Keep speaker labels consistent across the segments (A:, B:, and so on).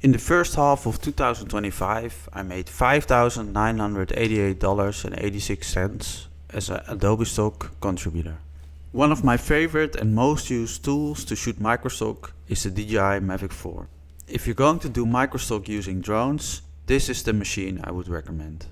A: In the first half of 2025, I made $5,988.86 as an Adobe Stock contributor. One of my favorite and most used tools to shoot Microstock is the Dji Mavic 4. If you're going to do Microstock using drones, this is the machine I would recommend.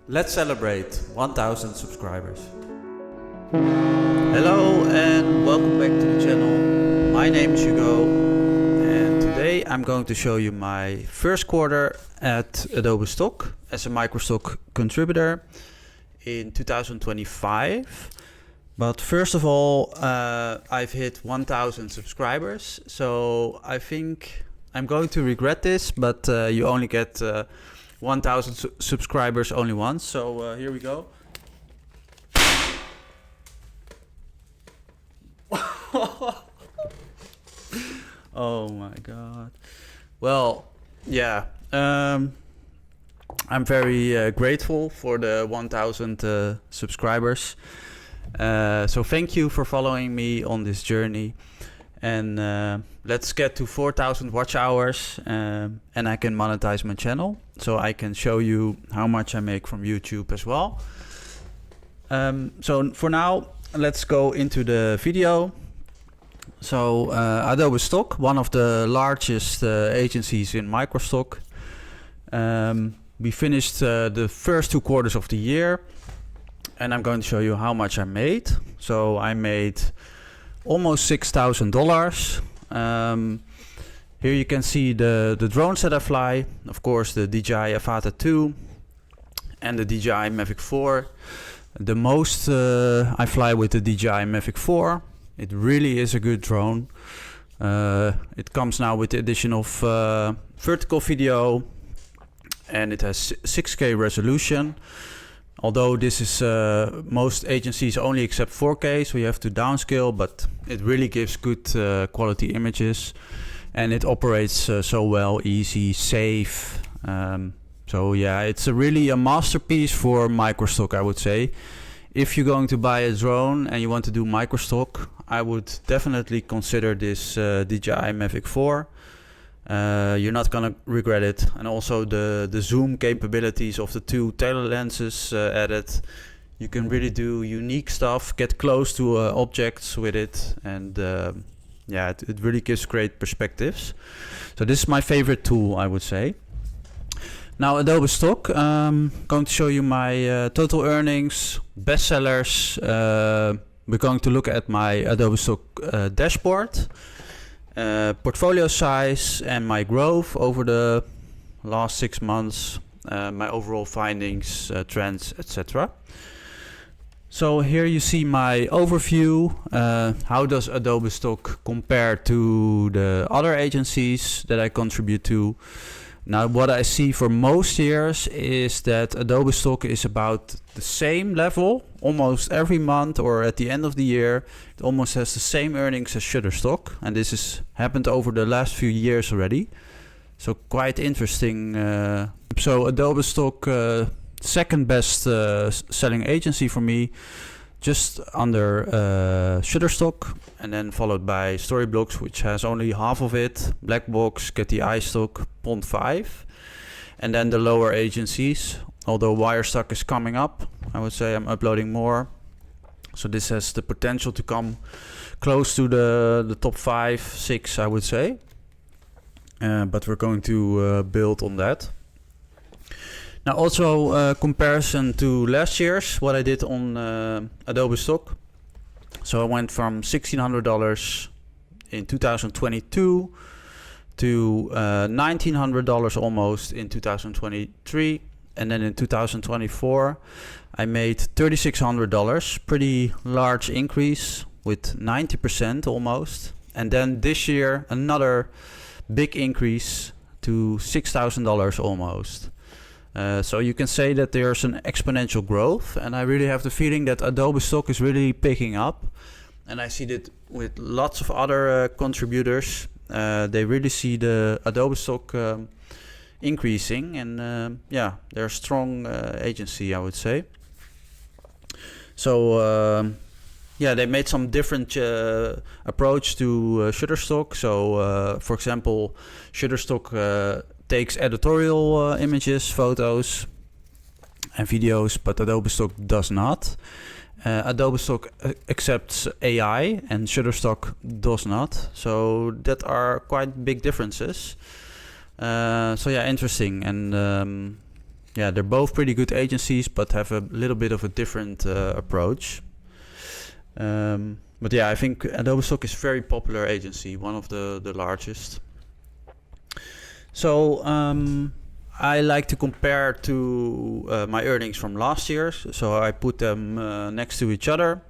A: Let's celebrate 1000 subscribers. Hello and welcome back to the channel. My name is Hugo and today I'm going to show you my first quarter at Adobe Stock as a Microstock contributor in 2025. But first of all, I've hit 1000 subscribers, so I think I'm going to regret this, but you only get 1000 subscribers only once, so here we go. Oh my god. Well, yeah, I'm very grateful for the 1000 subscribers. So thank you for following me on this journey. And let's get to 4000 watch hours and I can monetize my channel. So I can show you how much I make from YouTube as well. So for now, let's go into the video. So Adobe Stock, one of the largest agencies in Microstock. We finished the first 2 quarters of the year. And I'm going to show you how much I made. So I made almost $6,000. Here you can see the drones that I fly. Of course, the Dji Avata 2 and the Dji Mavic 4. The most I fly with the Dji Mavic 4. It really is a good drone. It comes now with the addition of vertical video and it has 6K resolution. Although this is most agencies only accept 4K, so you have to downscale, but it really gives good quality images and it operates so well, easy, safe. So yeah, it's really a masterpiece for Microstock, I would say. If you're going to buy a drone and you want to do Microstock, I would definitely consider this Dji Mavic 4. You're not gonna regret it. And also the zoom capabilities of the 2 tele lenses added. You can really do unique stuff, get close to objects with it, and yeah, it really gives great perspectives. So this is my favorite tool, I would say. Now Adobe Stock, going to show you my total earnings, bestsellers. We're going to look at my Adobe Stock dashboard. Portfolio size and my growth over the last 6 months, my overall findings, trends, etc. So here you see my overview. How does Adobe Stock compare to the other agencies that I contribute to? Now, what I see for most years is that Adobe Stock is about the same level almost every month, or at the end of the year. It almost has the same earnings as Shutterstock, and this has happened over the last few years already. So quite interesting. So Adobe Stock, second best selling agency for me, just under Shutterstock, and then followed by Storyblocks, which has only half of it, Blackbox, Getty, iStock, Pond 5, and then the lower agencies. Although iStock is coming up, I would say I'm uploading more, so this has the potential to come close to the top 5, 6, I would say. But we're going to build on that. Now also comparison to last year's, what I did on Adobe Stock. So I went from $1,600 in 2022 to $1,900 almost in 2023. And then in 2024, I made $3,600, pretty large increase with 90% almost. And then this year, another big increase to $6,000 almost. So you can say that there's an exponential growth, and I really have the feeling that Adobe Stock is really picking up. And I see that with lots of other contributors. They really see the Adobe Stock increasing, and yeah, they're a strong agency, I would say. So yeah, they made some different approach to Shutterstock. So for example, Shutterstock takes editorial images, photos and videos, but Adobe Stock does not. Adobe Stock accepts AI and Shutterstock does not. So that are quite big differences. So yeah, interesting. And yeah, they're both pretty good agencies, but have a little bit of a different approach. But yeah, I think Adobe Stock is a very popular agency, one of the largest. So I like to compare to my earnings from last year. So I put them next to each other.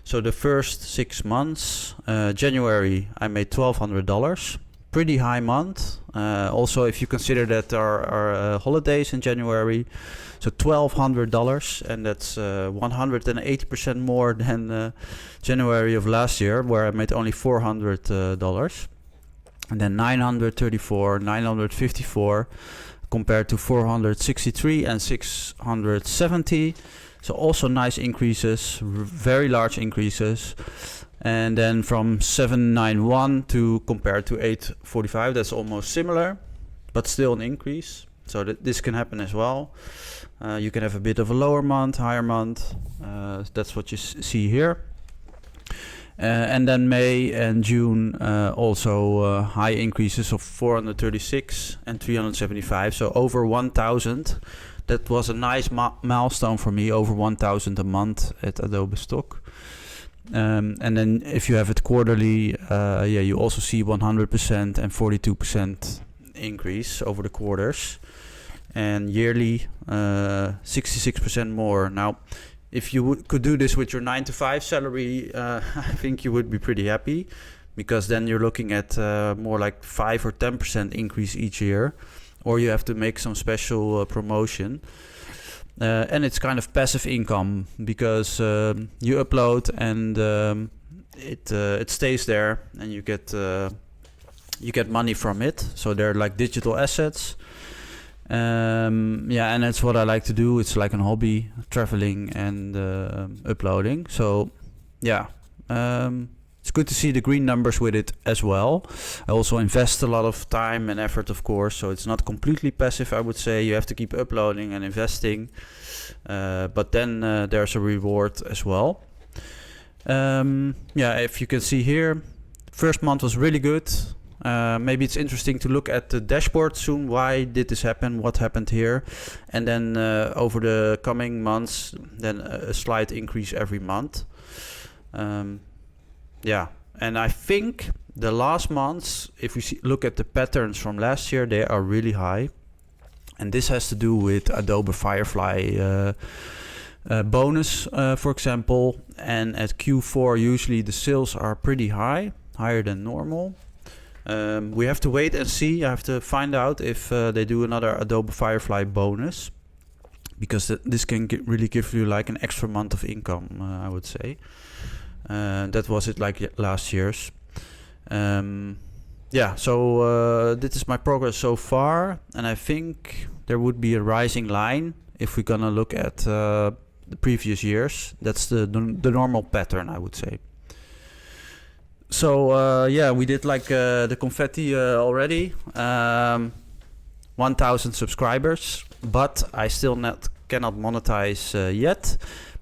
A: So the first 6 months, January, I made $1,200. Pretty high month. Also, if you consider that there are holidays in January, so $1,200, and that's 180% more than January of last year, where I made only $400. And then 934, 954, compared to 463 and 670. So also nice increases, very large increases. And then from 791 to compared to 845, that's almost similar, but still an increase. So this can happen as well. You can have a bit of a lower month, higher month. That's what you see here. And then May and June also high increases of 436 and 375. So over 1,000. That was a nice milestone for me, over 1,000 a month at Adobe Stock. And then if you have it quarterly, yeah, you also see 100% and 42% increase over the quarters. And yearly, 66% more. Now, if you could do this with your 9-to-5 salary, I think you would be pretty happy, because then you're looking at more like 5 or 10% increase each year, or you have to make some special promotion. And it's kind of passive income, because you upload and it stays there, and you get money from it. So they're like digital assets. Yeah, and that's what I like to do. It's like a hobby, traveling and uploading. So yeah, it's good to see the green numbers with it as well. I also invest a lot of time and effort, of course, so it's not completely passive, I would say. You have to keep uploading and investing, but then there's a reward as well. Yeah, if you can see here, first month was really good. Maybe it's interesting to look at the dashboard soon. Why did this happen? What happened here? And then over the coming months, then a slight increase every month. Yeah, and I think the last months, if we look at the patterns from last year, they are really high. And this has to do with Adobe Firefly bonus, for example. And at Q4 usually the sales are pretty high, higher than normal. We have to wait and see. I have to find out if they do another Adobe Firefly bonus, because this can really give you like an extra month of income, I would say. That was it like last year's. Yeah, so this is my progress so far, and I think there would be a rising line if we're gonna look at the previous years. That's the normal pattern, I would say. So yeah, we did like the confetti already. 1,000 subscribers, but I still cannot monetize yet.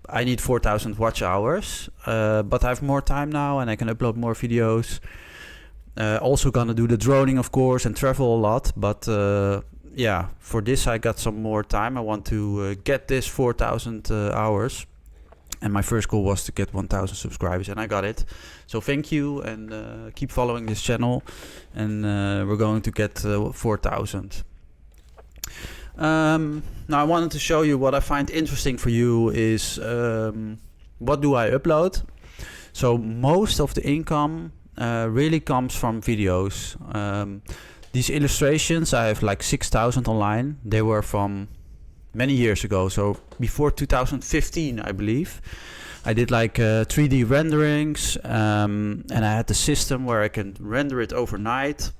A: I need 4,000 watch hours, but I have more time now and I can upload more videos. Also gonna do the droning, of course, and travel a lot, but yeah, for this I got some more time. I want to get this 4,000 hours, and my first goal was to get 1,000 subscribers, and I got it. So thank you, and keep following this channel, and we're going to get 4,000. Now I wanted to show you what I find interesting for you is what do I upload. So most of the income really comes from videos. These illustrations, I have like 6,000 online. They were from many years ago, so before 2015, I believe. I did like 3D renderings, and I had the system where I can render it overnight.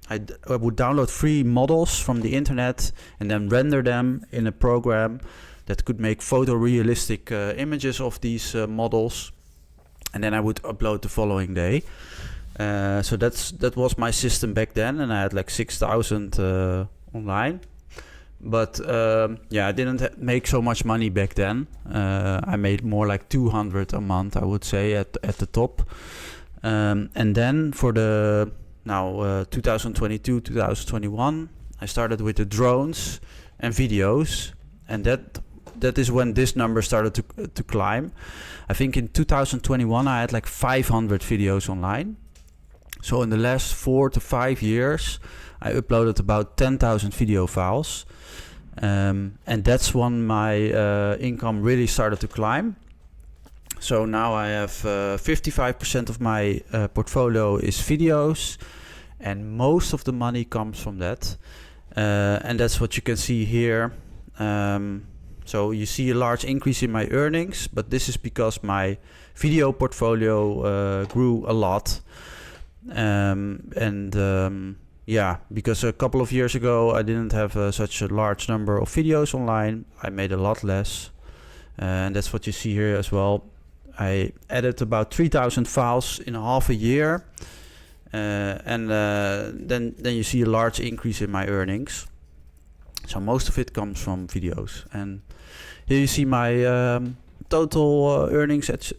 A: I would download free models from the internet and then render them in a program that could make photorealistic images of these models, and then I would upload the following day. So that was my system back then, and I had like 6,000 online. But yeah, I didn't make so much money back then. I made more like 200 a month, I would say, at the top. And then for the 2022, 2021, I started with the drones and videos, and that is when this number started to climb. I think in 2021 I had like 500 videos online. So in the last 4 to 5 years, I uploaded about 10,000 video files. And that's when my income really started to climb. So now I have 55% of my portfolio is videos, and most of the money comes from that. And that's what you can see here. So you see a large increase in my earnings, but this is because my video portfolio grew a lot. Yeah, because a couple of years ago I didn't have such a large number of videos online. I made a lot less, and that's what you see here as well. I added about 3,000 files in half a year, and then you see a large increase in my earnings. So most of it comes from videos, and here you see my total earnings at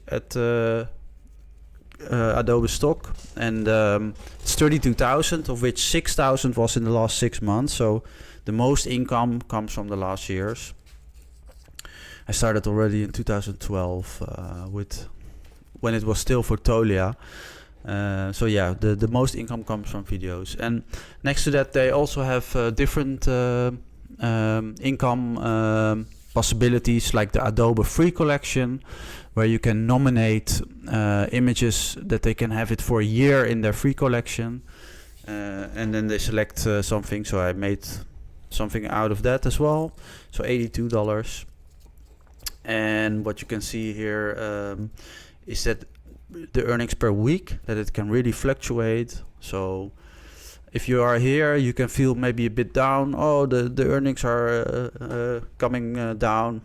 A: Adobe Stock, and it's 32,000, of which 6,000 was in the last 6 months. So the most income comes from the last years. I started already in 2012 when it was still Fotolia. So yeah, the most income comes from videos, and next to that they also have different income possibilities, like the Adobe Free Collection, where you can nominate images that they can have it for a year in their free collection, and then they select something. So I made something out of that as well, so $82. And what you can see here is that the earnings per week, that it can really fluctuate. So if you are here, you can feel maybe a bit down. Oh, the earnings are coming down.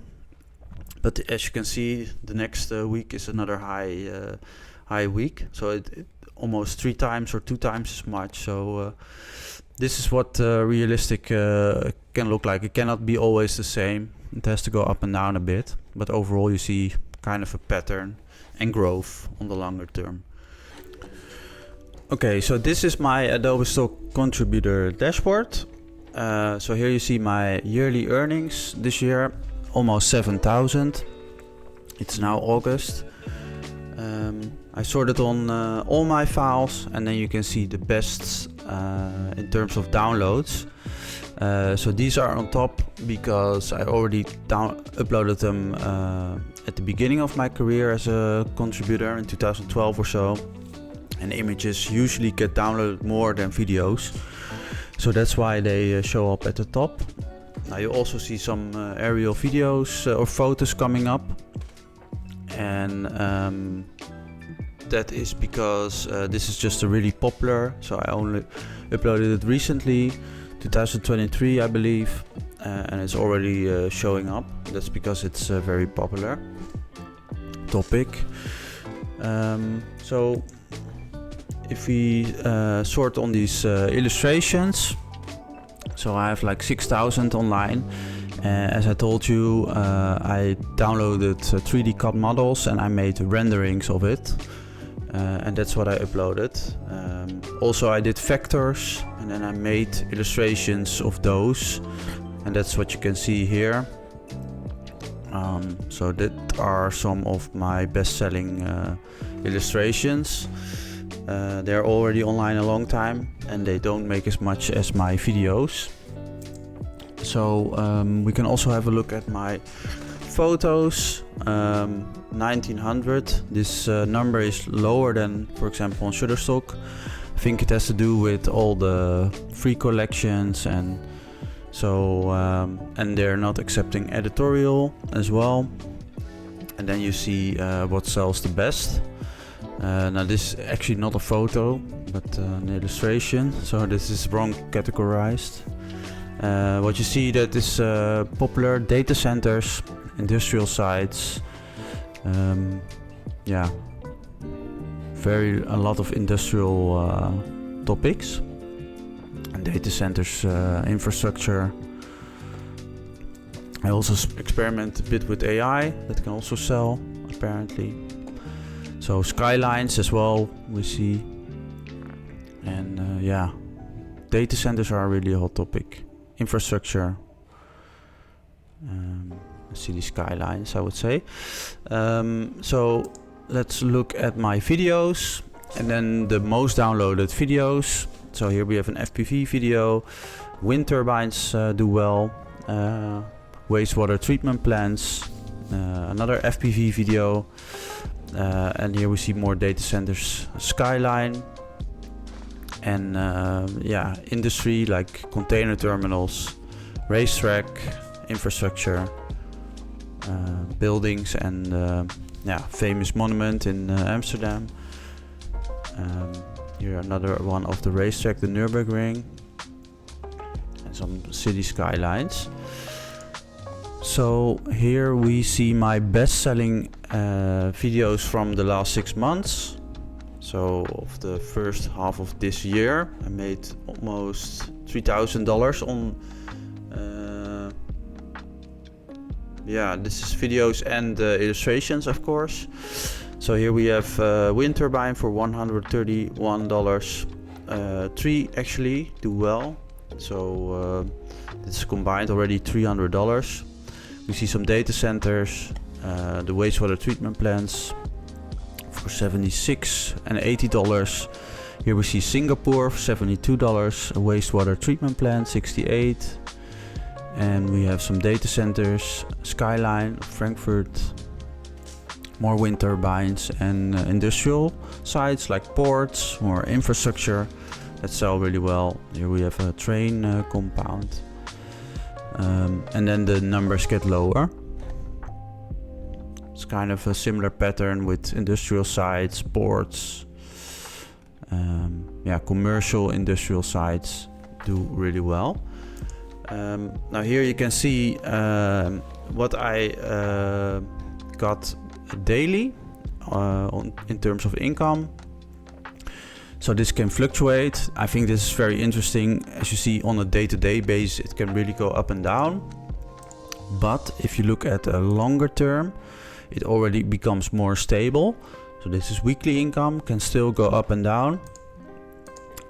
A: But as you can see, the next week is another high week. So it almost 3 times or 2 times as much. So this is what realistic can look like. It cannot be always the same. It has to go up and down a bit. But overall you see kind of a pattern and growth on the longer term. Okay, so this is my Adobe Stock contributor dashboard. So here you see my yearly earnings this year, almost 7,000. It's now August. I sorted on all my files, and then you can see the best in terms of downloads. So these are on top because I already uploaded them at the beginning of my career as a contributor in 2012 or so. And images usually get downloaded more than videos, so that's why they show up at the top. Now you also see some aerial videos or photos coming up, and that is because this is just a really popular, so I only uploaded it recently, 2023 I believe, and it's already showing up. That's because it's a very popular topic. So if we sort on these illustrations, so I have like 6,000 online. As I told you, I downloaded 3D CAD models and I made renderings of it, and that's what I uploaded. Also I did vectors and then I made illustrations of those, and that's what you can see here. So that are some of my best-selling illustrations. They're already online a long time and they don't make as much as my videos. So we can also have a look at my photos. 1900. This number is lower than, for example, on Shutterstock. I think it has to do with all the free collections, and so and they're not accepting editorial as well. And then you see what sells the best. Now this is actually not a photo, but an illustration, so this is wrong categorized. What you see that is popular data centers, industrial sites, yeah, a lot of industrial topics, and data centers, infrastructure. I also experiment a bit with AI, that can also sell apparently. So skylines as well we see, and yeah, data centers are really a hot topic. Infrastructure, city skylines, I would say. So let's look at my videos and then the most downloaded videos. So here we have an FPV video. Wind turbines do well. Wastewater treatment plants. Another FPV video. And here we see more data centers, skyline, and yeah, industry like container terminals, racetrack, infrastructure, buildings, and yeah, famous monument in Amsterdam. Here another one of the racetrack, the Nürburgring, and some city skylines. So here we see my best-selling videos from the last 6 months. So of the first half of this year, I made almost $3,000 on yeah, this is videos and illustrations, of course. So here we have wind turbine for $131. 3 actually do well. So this is combined already $300. We see some data centers, the wastewater treatment plants for $76 and $80. Here we see Singapore for $72, a wastewater treatment plant $68, and we have some data centers, skyline, Frankfurt, more wind turbines, and industrial sites like ports, more infrastructure that sell really well. Here we have a train compound. And then the numbers get lower. It's kind of a similar pattern with industrial sites, ports. Yeah, commercial industrial sites do really well. Now here you can see what I got daily in terms of income. So this can fluctuate. I think this is very interesting. As you see, on a day-to-day basis, it can really go up and down. But if you look at a longer term, it already becomes more stable. So this is weekly income, can still go up and down.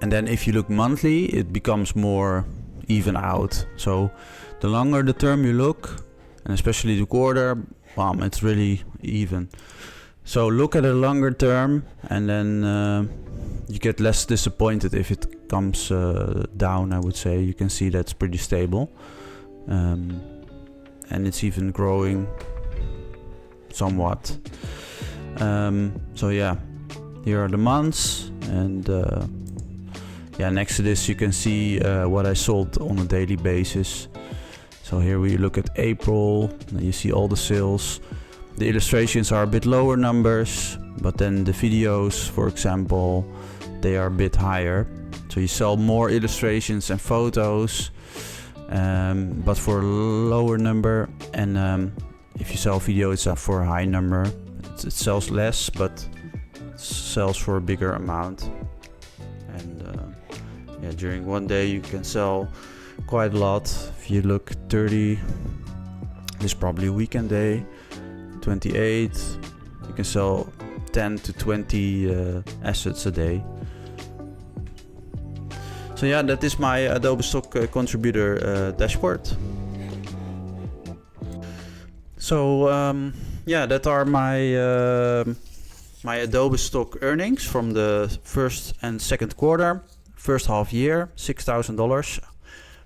A: And then if you look monthly, it becomes more even out. So the longer the term you look, and especially the quarter, it's really even. So look at a longer term, and then you get less disappointed if it comes down. I would say you can see that's pretty stable, and it's even growing somewhat. So yeah, here are the months, and yeah, next to this you can see what I sold on a daily basis. So here we look at April, and you see all the sales. The illustrations are a bit lower numbers, but then the videos, for example, they are a bit higher. So you sell more illustrations and photos, but for a lower number. And if you sell video, it's for a high number. It sells less, but it sells for a bigger amount. And yeah, during one day you can sell quite a lot. If you look 30, this is probably a weekend day. 28, you can sell 10 to 20 assets a day. So yeah, that is my Adobe Stock contributor dashboard. So yeah, that are my my Adobe Stock earnings from the first and second quarter, first half year, $6,000.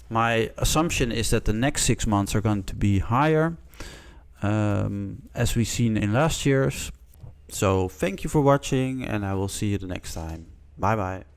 A: My assumption is that the next 6 months are going to be higher, as we've seen in last year's. So thank you for watching, and I will see you the next time. Bye bye.